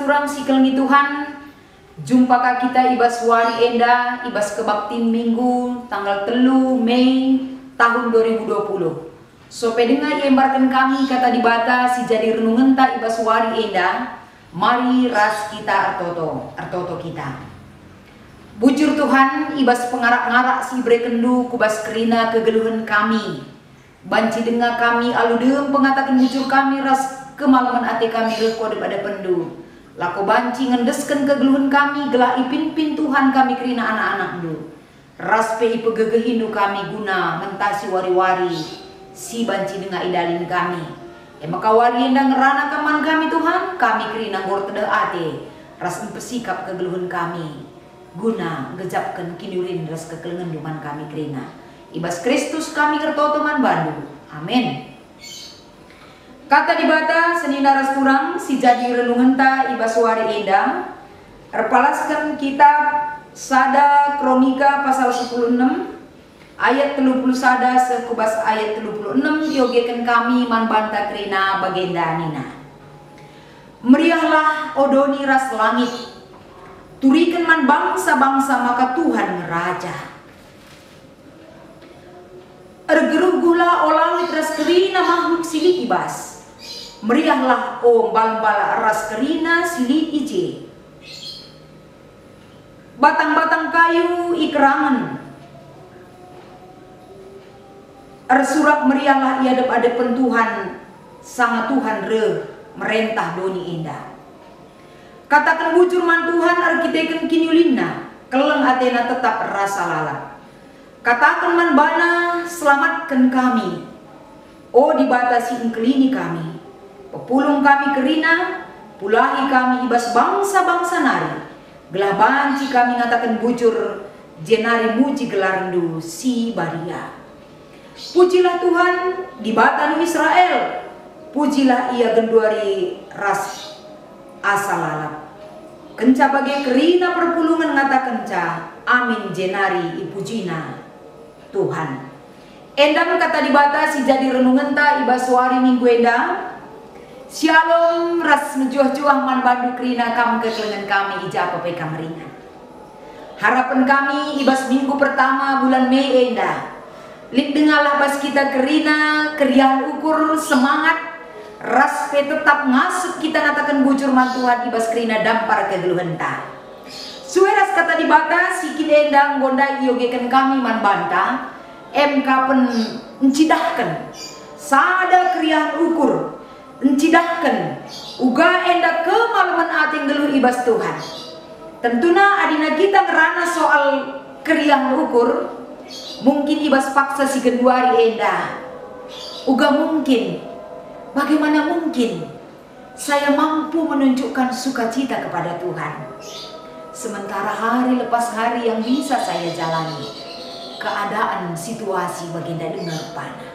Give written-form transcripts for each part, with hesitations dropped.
turang si kelengi Tuhan. Jumpakah kita ibas wari enda, ibas kebakti minggu tanggal 3 Mei tahun 2020. So pedenga embarkan kami kata dibata si jadi renungan ta ibas wari enda. Mari ras kita artoto kita. Bujur Tuhan ibas pengarak-ngarak si brekendu kubas kerina kegeluhan kami. Banci dengar kami aludem pengatakan bujur kami ras kemalaman ate kami rekode pada pendu. Lako banci ngendeskan kegeluhan kami gelak ipin-pin Tuhan kami kerina anak-anak du. Ras pei pegegehindu kami guna mentasi wari-wari si banci dengar idalin kami. Maka wari endang ngerana kaman kami Tuhan kami kerina ngor tede ate ras mempersikap kegeluhan kami guna ngejapkan kinurin ras kekelengan duman kami kerina. Ibas Kristus kami kertotoman bandu. Amin. Kata dibata senina ras turang si jadi renungan ta ibas wari enda. Erpalaskan kitab Sada Kronika pasal 16 ayat 30 sada sekubas ayat 36 diogekan kami man banta kerina bagenda nina. Meriahlah odoni ras langit, turikan man bangsa-bangsa maka Tuhan raja. Ergerugulah olawit ras kerina makhluk silik ibas. Meriahlah o bal-bala ras kerina silik ije. Batang-batang kayu ikrangan. Ersurak meriahlah iadep-adepen Tuhan sangat Tuhan merentah doni indah. Katakan bujur man Tuhan arkiteken kinyulinna keleng atena tetap rasa lalap. Katakan man bana selamatkan kami. O dibatasi ingkelini kami. Pepulung kami kerina, pulahi kami ibas bangsa-bangsa nari. Gelah banci kami ngatakan bujur, jenari muji gelarndu si baria. Pujilah Tuhan di batanu Israel, pujilah ia genduari ras asa lalap. Kenca bagai kerina perpulungan ngatakan ca, amin jenari ipujina Tuhan. Endam kata dibatasi jadi renungan ta ibas wari minggu endam. Shalom ras menjuah-juah man bandu kerina kam kekelengan kami ijapa pe kameringan. Harapan kami ibas minggu pertama bulan Mei enda. Lik dengalah bas kita kerina kerian ukur semangat ras pe tetap ngasut kita ngatakan bujur man Tuhan ibas kerina dampar kegeluhan ta. Sueras kata dibata sikin endang gondai iogekan kami man banta MK pen encidahkan sada kerian ukur encidahkan uga enda kemalaman ating geluh ibas Tuhan. Tentuna adina kita ngerana soal keriang ukur mungkin ibas paksa si genduari enda uga mungkin bagaimana mungkin saya mampu menunjukkan sukacita kepada Tuhan sementara hari lepas hari yang bisa saya jalani keadaan situasi baginda dengar panah.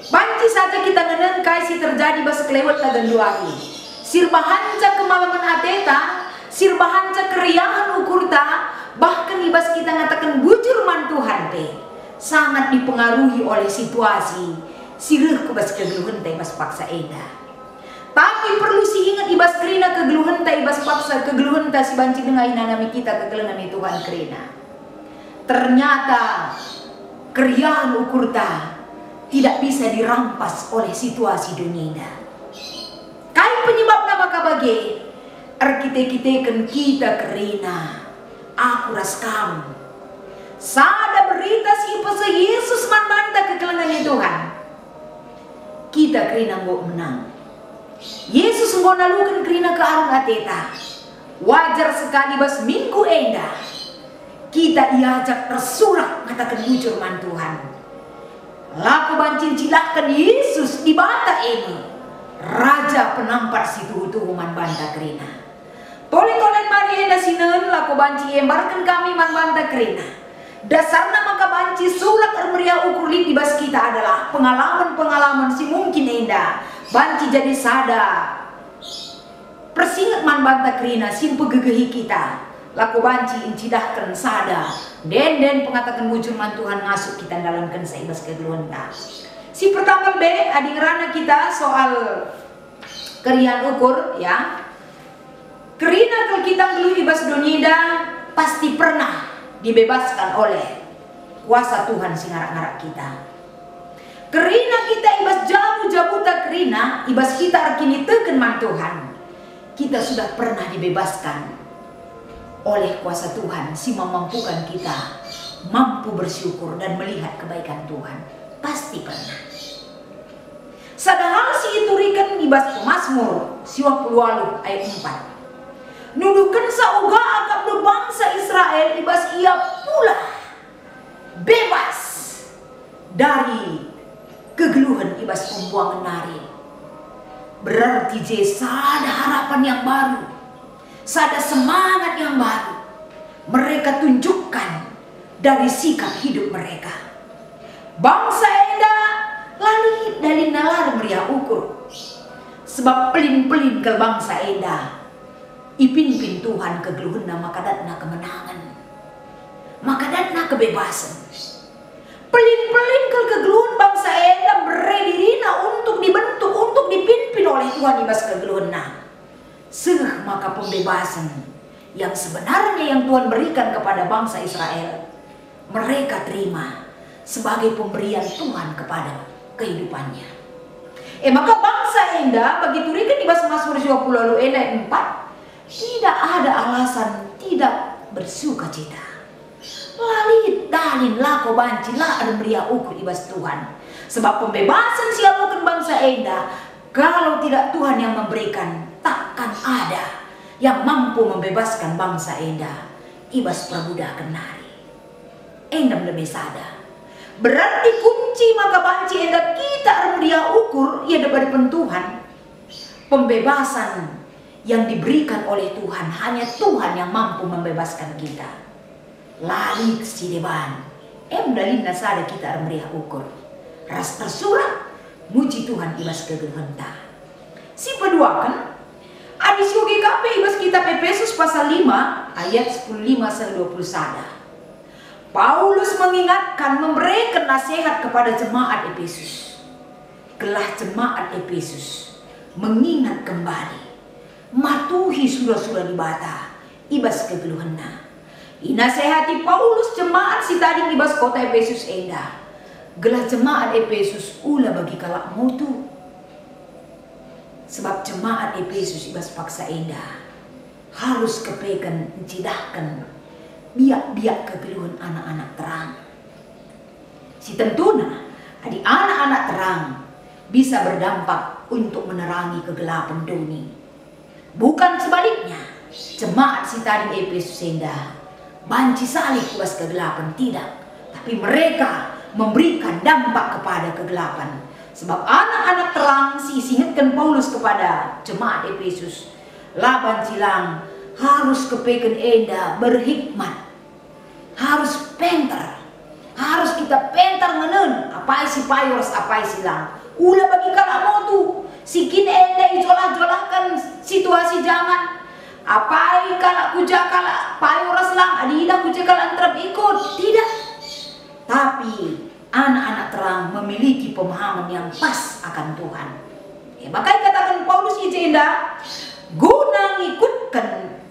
Banci saja kita ngenen kaisi terjadi bas kelewat lagan duari. Sirbahanca kemalaman ateta, sirbahanca keriangan ukurta, bahkan ibas kita ngatakan bujur man Tuhan te. Sangat dipengaruhi oleh situasi. Sirih kubas kegeluhan te ibas paksa eda. Tapi perlu si ingat ibas kerina kegeluhan te ibas paksa kegeluhan te si banci dengan inanami kita kegeluhan Tuhan kerina. Ternyata keriangan ukurta tidak bisa dirampas oleh situasi dunia. Kai penyebab nama kabage arkite-kiteken kita kerina aku ras kamu. Sada berita si pese Yesus man manta kekelengan Tuhan. Kita kerina ngok menang. Yesus ngok nalukan kerina ke arung ateta. Wajar sekali bas minggu enda. Kita iajak tersurak katakan bujur man Tuhan. Laku bancin cilahkan Yesus di bata ini raja penampar si tuhu-tuhu man banta kerina. Tole-tolen mari enda sinen laku banci embarkan kami man banta kerina. Dasarna maka banci surat ermeria ukur libas kita adalah pengalaman-pengalaman si mungkin enda. Banci jadi sada persingat man banta kerina si pegegehi kita. Laku banci incidahkan sada den pengatakan bujur man Tuhan ngasuk kita dalam saibas kegeluhan ta. Si pertama B adi ngerana kita soal kerian ukur ya. Kerina kalau kita ngeluh ibas donida pasti pernah dibebaskan oleh kuasa Tuhan si ngarak-ngarak kita. Kerina kita ibas jabu-jabuta kerina ibas kita arkini teken man Tuhan, kita sudah pernah dibebaskan oleh kuasa Tuhan si memampukan kita mampu bersyukur dan melihat kebaikan Tuhan. Pasti pernah. Sadahal si iturikan ibas Mazmur 28 ayat 4. Nuduhkan sauga akap bangsa Israel ibas ia pula bebas dari kegeluhan ibas pembuangan nari. Berarti je sada harapan yang baru, sada semangat yang baru mereka tunjukkan dari sikap hidup mereka. Bangsa enda lali dari nalar meriah ukur, sebab pelin-pelin ke bangsa enda ipin-pin Tuhan kegeluhna maka datna kemenangan, maka datna kebebasan. Pelin-pelin ke kegeluhan bangsa enda berdirinya untuk dibentuk, untuk dipimpin oleh Tuhan ibas kegeluhna. Maka pembebasan yang sebenarnya yang Tuhan berikan kepada bangsa Israel, mereka terima sebagai pemberian Tuhan kepada kehidupannya. Maka bangsa enda bagi turikan ibas Mazmur 28 ayat 4, tidak ada alasan tidak bersuka cita. Lalit dalin lako banci la meriah ukur ibas Tuhan. Sebab pembebasan sialukan bangsa enda, kalau tidak Tuhan yang memberikan, takkan ada yang mampu membebaskan bangsa enda ibas perbudakan nari. Endam lebih sadar. Berarti kunci maka banci enda kita meriah ukur ia daripada Tuhan. Pembebasan yang diberikan oleh Tuhan, hanya Tuhan yang mampu membebaskan kita. Lali si deban, dalin nasada kita meriah ukur. Ras tersurat, muji Tuhan ibas kegeluhanta. Si peduakan, adis yogi kape ibas kitab Efesus pasal 5 ayat 15-20 sada. Paulus mengingatkan, memberikan nasihat kepada jemaat Efesus. Gelah jemaat Efesus mengingat kembali, matuhi surah-surah di bata ibas kegeluhana. Inasehati Paulus jemaat si tadi ibas kota Efesus enda. Gelah jemaat Efesus ulah bagi kalak mutu. Sebab jemaat Efesus ibas paksa enda harus kepekan, cidahkan biak-biak kegeluhan anak-anak terang. Si tentuna adi anak-anak terang bisa berdampak untuk menerangi kegelapan dunia. Bukan sebaliknya, jemaat si tadi Efesus enda banci salih kubas kegelapan, tidak, tapi mereka memberikan dampak kepada kegelapan. Sebab anak-anak terang si ingatkan Paulus kepada jemaat Efesus, laban cilang harus kepekan enda berhikmat, harus pintar, harus kita pintar ngenen apa isi payors apa isi lang ulah bagi kalak motu sikin enda ijolah-jolahkan situasi zaman. Apai kalak kuja kalak payors lang adida kuja kalak antrap ikut, tidak. Tapi anak-anak terang memiliki pemahaman yang pas akan Tuhan. Makanya katakan Paulus ijenda guna ngikutkan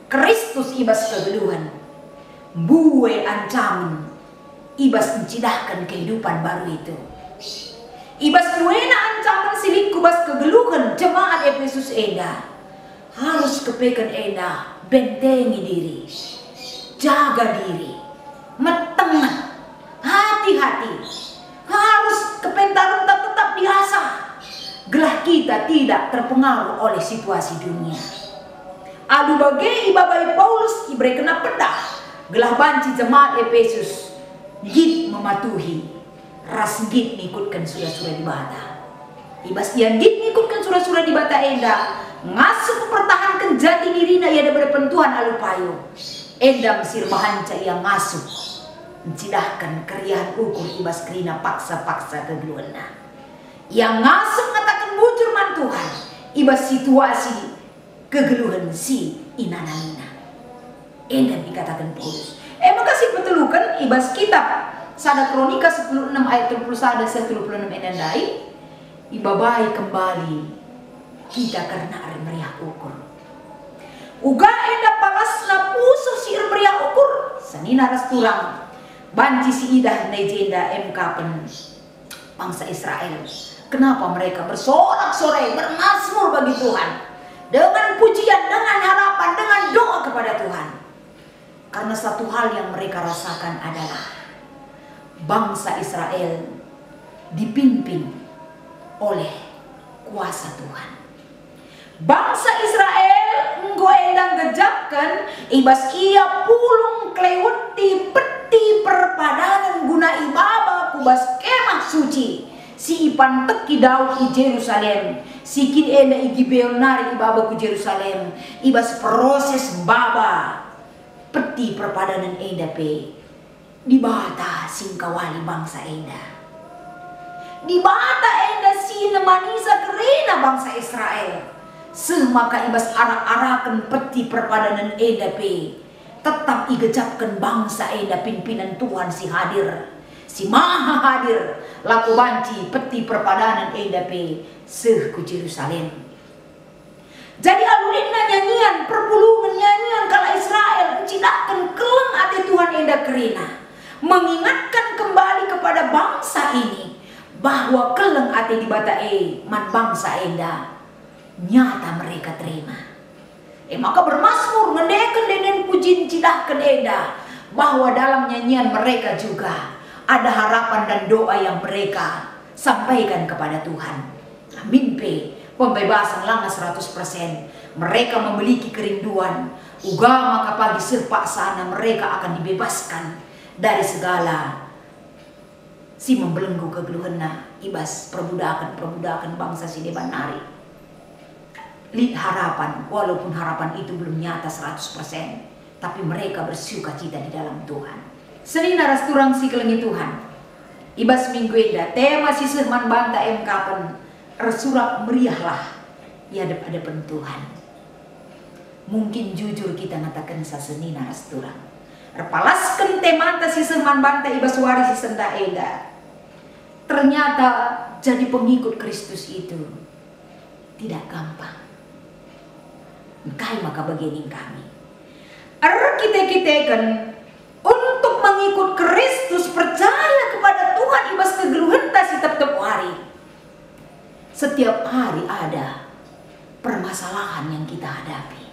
Kristus ibas kegeluhan, buwe ancaman ibas mencidahkan kehidupan baru itu. Ibas buena ancaman silik kubas kegeluhan jemaat Efesus enda harus kepekan enda bentengi diri, jaga diri, metengan, hati-hati, harus kepentaran tetap diasah. Gelah kita tidak terpengaruh oleh situasi dunia. Adu bagai ibabai Paulus ibre kena pedah. Gelah banci jemaat Efesus git mematuhi ras git ngikutkan surah-surah di bata. Ibas yang git ngikutkan surah-surah di bata enda ngasuh pertahankan jati dirina ia daripada pentuhan alupayo. Enda mesir mahanca yang ngasuh mencidahkan keriahan ukur ibas kerina paksa-paksa kegeluhana. Yang ngasuh ngatakan bujur man Tuhan ibas situasi kegeluhan si inananina. Enda dikatakan Paulus. Makasih petelukan ibas kitab Sada Kronika 16 ayat 31 dan 36 endai ibabai kembali kita karena meriah ukur. Uga enda palasna puso si meriah ukur sanina rasturang banci si idah nejenda emkapen bangsa Israel. Kenapa mereka bersorak-sorai, bermazmur bagi Tuhan dengan pujian, dengan harapan, dengan doa kepada Tuhan? Karena satu hal yang mereka rasakan adalah bangsa Israel dipimpin oleh kuasa Tuhan. Bangsa Israel engkau endang gejapkan ibas ia pulung kleweti peti perpadanan guna ibaba kubas kemah suci si ipan teki Daud i Jerusalem si kin enda i Gibeonari ibaba ku Jerusalem ibas proses baba peti perpadanan enda pe dibata singkawali bangsa enda, dibata enda si nemanisa kerena bangsa Israel. Semaka ibas arak-arakan peti perpadanan enda pe tetap igejapkan bangsa enda pimpinan Tuhan si hadir, si maha hadir laku banci peti perpadanan enda pe seh ku Jerusalem. Jadi alulina nyanyian perpulungan nyanyian kala Israel mencidakan keleng ati Tuhan enda kerina, mengingatkan kembali kepada bangsa ini bahwa keleng ati dibata man bangsa enda nyata mereka terima. Maka bermasmur ngendeken dengan pujin cidahkan enda bahwa dalam nyanyian mereka juga ada harapan dan doa yang mereka sampaikan kepada Tuhan. Amin pe pembebasan langa 100%. Mereka memiliki kerinduan uga maka pagi sepak sana mereka akan dibebaskan dari segala si membelenggu kegeluhena ibas perbudakan bangsa si debanari. Lihat harapan, walaupun harapan itu belum nyata 100%, tapi mereka bersuka cita di dalam Tuhan. Senina rasturang si kelengi Tuhan. Ibas minggu enda tema si sehman banta emkapen ersurak meriahlah ya hadapan Tuhan. Mungkin jujur kita ngatakan sa senina rasturang. Erpalaskan temanta si sehman banta ibas wari si senda enda. Ternyata jadi pengikut Kristus itu tidak gampang. Kai maka bagian kami kita untuk mengikut Kristus, percaya kepada Tuhan ibas kegeluhan si tetap hari. Setiap hari ada permasalahan yang kita hadapi.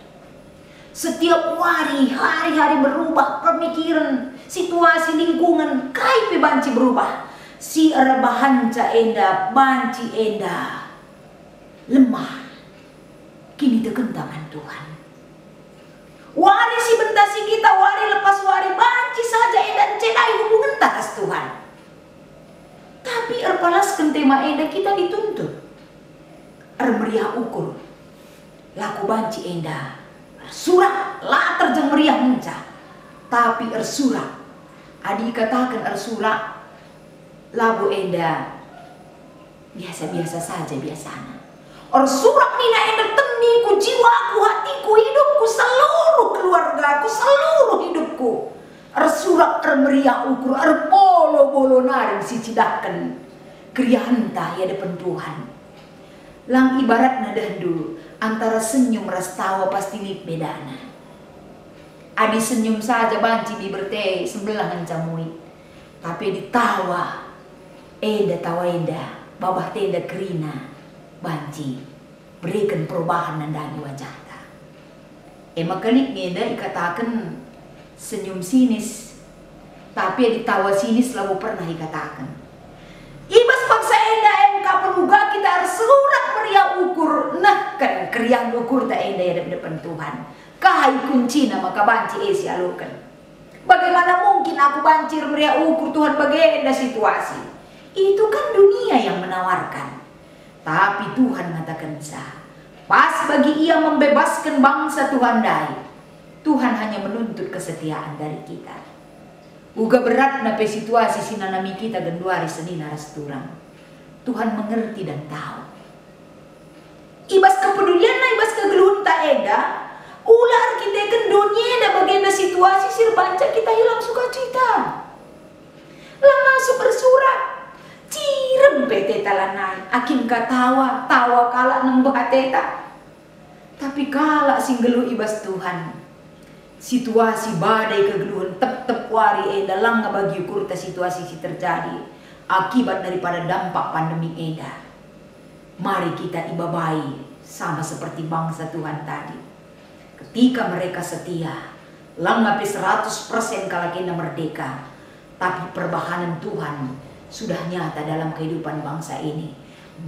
Setiap hari-hari berubah pemikiran, situasi lingkungan kai pe banci berubah. Si arabahanca enda banci enda lemah. Kini tekentangan Tuhan. Wari si bentasi kita, wari lepas wari banci saja dan cedai hubungan takas Tuhan. Tapi erpalaskan tema enda kita dituntut. Meriah ukur. Laku banci enda. Surak lah terjeng meriah menca. Tapi ersurak. Adi katakan ersurak. Lagu enda. Biasa-biasa saja biasanya. Ersurak nina enda teniku, jiwaku, hatiku, hidupku, seluruh keluargaku, seluruh hidupku. Ersurak meriah ukur, bolo-bolo naring si cidakan. Kriahanta ya depan Tuhan. Lang ibarat nadandu antara senyum ras tawa pasti lip bedana. Adi senyum saja banci di berte sebelah ngancamui. Tapi ditawa, enda tawa enda, babah tenda kerina. Banci berikan perubahan nandani wajahnya. Makanya enda dikatakan senyum sinis, tapi ditawa sinis lalu pernah dikatakan. Ibas bangsa enda kapan uga kita harus surat meriah ukur, nah kan kriang ukur tak enda ya depan Tuhan. Kahai kunci nama kabanci esi alukan. Bagaimana mungkin aku bancir meriah ukur Tuhan bagaimana situasi? Itu kan dunia yang menawarkan. Tapi Tuhan mengatakan sah. Pas bagi ia membebaskan bangsa Tuhan dai. Tuhan hanya menuntut kesetiaan dari kita. Uga berat nape situasi sinanami kita genduari senina rasturang. Tuhan mengerti dan tahu. Ibas kepedulian na ibas kegeluhun tak eda. Ular kita kan dunia da bagaimana situasi sirbanca kita hilang sukacita. Lah masuk bersurat. Cirem PT talanai, akin katawa, tawa kala nembah teta. Tapi kala sing gelu ibas Tuhan, situasi badai kegeluhan tep wari enda langga bagi ukur situasi si terjadi akibat daripada dampak pandemi enda. Mari kita ibabai sama seperti bangsa Tuhan tadi. Ketika mereka setia, langga 100% kala kena merdeka. Tapi perbahanan Tuhan sudah nyata dalam kehidupan bangsa ini.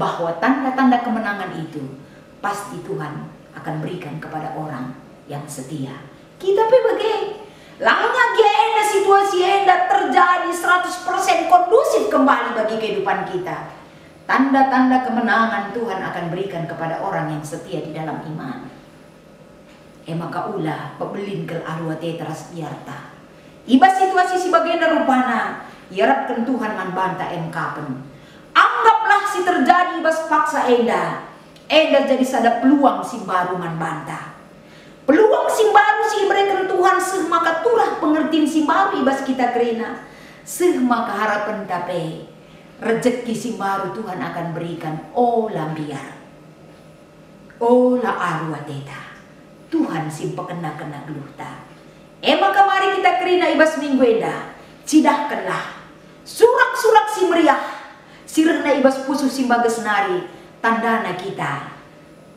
Bahwa tanda-tanda kemenangan itu pasti Tuhan akan berikan kepada orang yang setia. Kita pergi langnya genda situasi enda terjadi 100% kondusif kembali bagi kehidupan kita. Tanda-tanda kemenangan Tuhan akan berikan kepada orang yang setia di dalam iman. Maka ulah pebelin kel arwah tetras biarta. Iba situasi si bagenda rupana, yarapkan Tuhan man banta kapen. Anggaplah si terjadi ibas paksa enda. Enda jadi sada peluang si baru man banta. Peluang si baru si berikan Tuhan seh maka turah pengertian si baru ibas kita kerina. Seh maka harapan tape. Rezeki si baru Tuhan akan berikan. Olah biar. Olah arwah teta. Tuhan si pekena-kena geluhta. Maka mari kita kerina ibas minggu enda. Cidahkanlah. Surak-surak si meriah. Sirna ibas pusuh si bagas nari. Tandana kita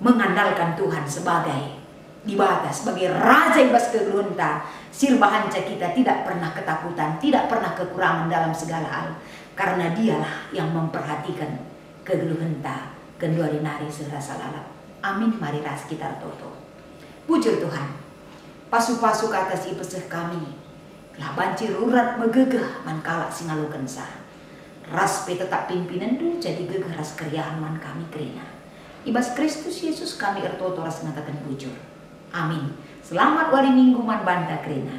mengandalkan Tuhan sebagai di batas sebagai raja ibas kegelunta. Sirbahanca kita tidak pernah ketakutan, tidak pernah kekurangan dalam segala hal, karena dialah yang memperhatikan kegelunta kedua nari serasa lalap. Amin. Mari ras kita toto. Puji Tuhan. Pasu-pasu ke atas ipeseh kami lah banci rurat megegah man kalak singalukan sah. Raspe tetap pimpinan dulu jadi gegah ras keriahan man kami kerina. Ibas Kristus Yesus kami ertoto ras ngatakan bujur. Amin. Selamat wari minggu man banta kerina.